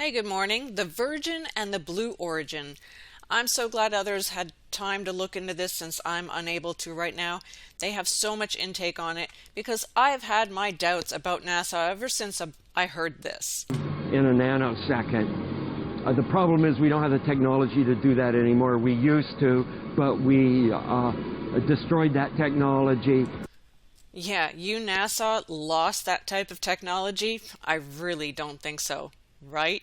Hey, good morning. The Virgin and the Blue Origin. I'm so glad others had time to look into this since I'm unable to right now. They have so much intake on it because I've had my doubts about NASA ever since I heard this. In a nanosecond. The problem is we don't have the technology to do that anymore. We used to, but we destroyed that technology. Yeah, you NASA lost that type of technology? I really don't think so, right?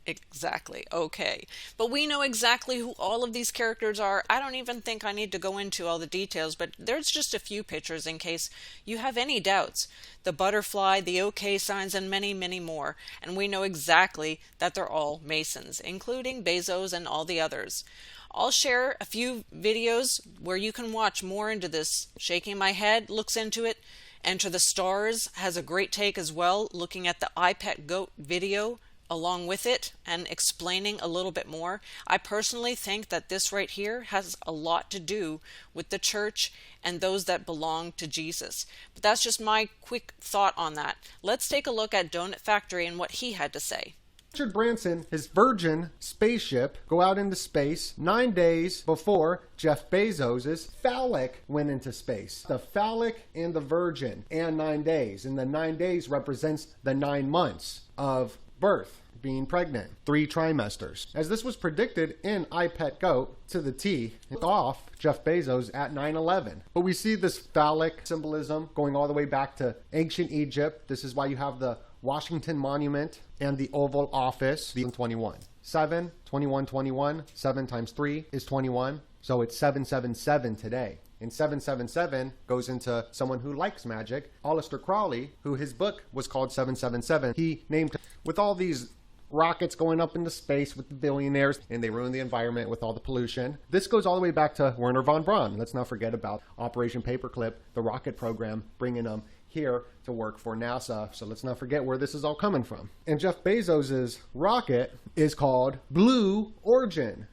Exactly. Okay. But we know exactly who all of these characters are. I don't even think I need to go into all the details, but there's just a few pictures in case you have any doubts. The butterfly, the OK signs, and many, many more. And we know exactly that they're all Masons, including Bezos and all the others. I'll share a few videos where you can watch more into this. Shaking My Head looks into it. Enter the Stars has a great take as well, looking at the iPet Goat video along with it and explaining a little bit more. I personally think that this right here has a lot to do with the church and those that belong to Jesus. But that's just my quick thought on that. Let's take a look at Donut Factory and what he had to say. Richard Branson, his Virgin spaceship, go out into space 9 days before Jeff Bezos' phallic went into space. The phallic and the Virgin, and 9 days. And the 9 days represents the 9 months of birth, being pregnant, 3 trimesters. As this was predicted in iPet Goat to the T, off Jeff Bezos at 9/11. But we see this phallic symbolism going all the way back to ancient Egypt. This is why you have the Washington Monument and the Oval Office, the 21. 7, 21, 21. 7 times 3 is 21. So it's 777 today. And 777 goes into someone who likes magic. Aleister Crowley, who his book was called 777, he named with all these rockets going up into space with the billionaires, and they ruin the environment with all the pollution. This goes all the way back to Werner von Braun. Let's not forget about Operation Paperclip, the rocket program, bringing them here to work for NASA. So let's not forget where this is all coming from. And Jeff Bezos's rocket is called Blue Origin.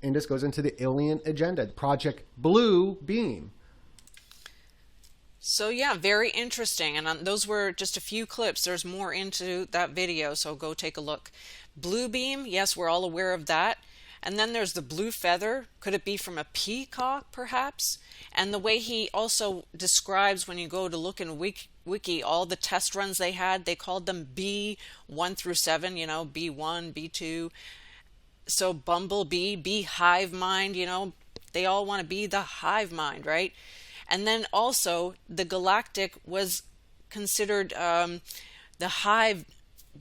And this goes into the alien agenda, Project Blue Beam. So yeah, very interesting. And those were just a few clips. There's more into that video, so go take a look. Blue beam, yes, we're all aware of that. And then there's the blue feather. Could it be from a peacock, perhaps? And the way he also describes, when you go to look in Wiki, all the test runs they had, they called them B1 through 7, B1, B2. So bumblebee, bee hive mind, they all want to be the hive mind, right? And then also the galactic was considered the hive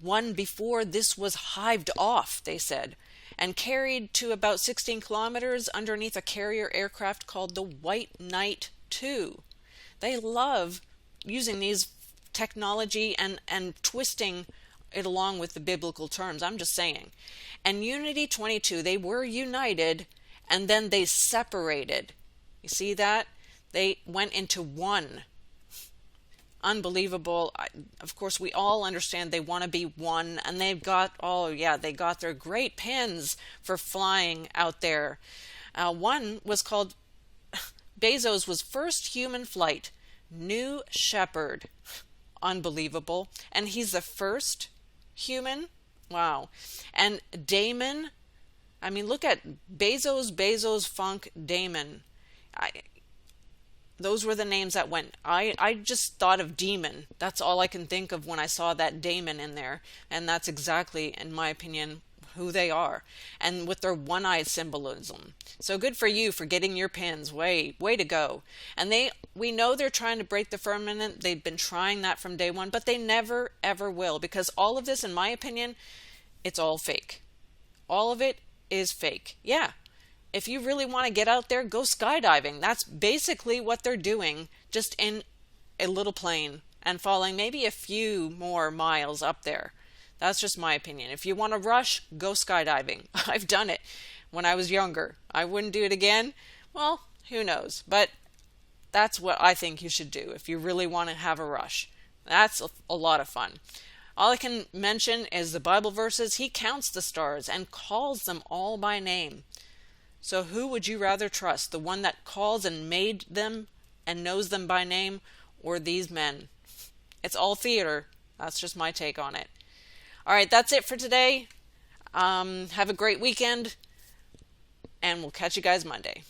one before this was hived off, they said, and carried to about 16 kilometers underneath a carrier aircraft called the White Knight II. They love using these technology and twisting it along with the biblical terms. I'm just saying. And Unity 22, they were united and then they separated. You see that? They went into one. Unbelievable. Of course, we all understand they want to be one, and they've got, they got their great pins for flying out there. One was called, Bezos was first human flight, New Shepard. Unbelievable. And he's the first human. Wow. And Damon, look at Bezos, Funk, Damon. Those were the names that went. I just thought of demon. That's all I can think of when I saw that Damon in there. And that's exactly, in my opinion, who they are. And with their one-eyed symbolism. So good for you for getting your pins. Way to go. And we know they're trying to break the firmament. They've been trying that from day one, but they never, ever will. Because all of this, in my opinion, it's all fake. All of it is fake. Yeah. If you really want to get out there, go skydiving. That's basically what they're doing, just in a little plane and falling maybe a few more miles up there. That's just my opinion. If you want to rush, go skydiving. I've done it when I was younger. I wouldn't do it again. Well, who knows? But that's what I think you should do if you really want to have a rush. That's a lot of fun. All I can mention is the Bible verses. He counts the stars and calls them all by name. So who would you rather trust? The one that calls and made them and knows them by name, or these men? It's all theater. That's just my take on it. All right, that's it for today. Have a great weekend, and we'll catch you guys Monday.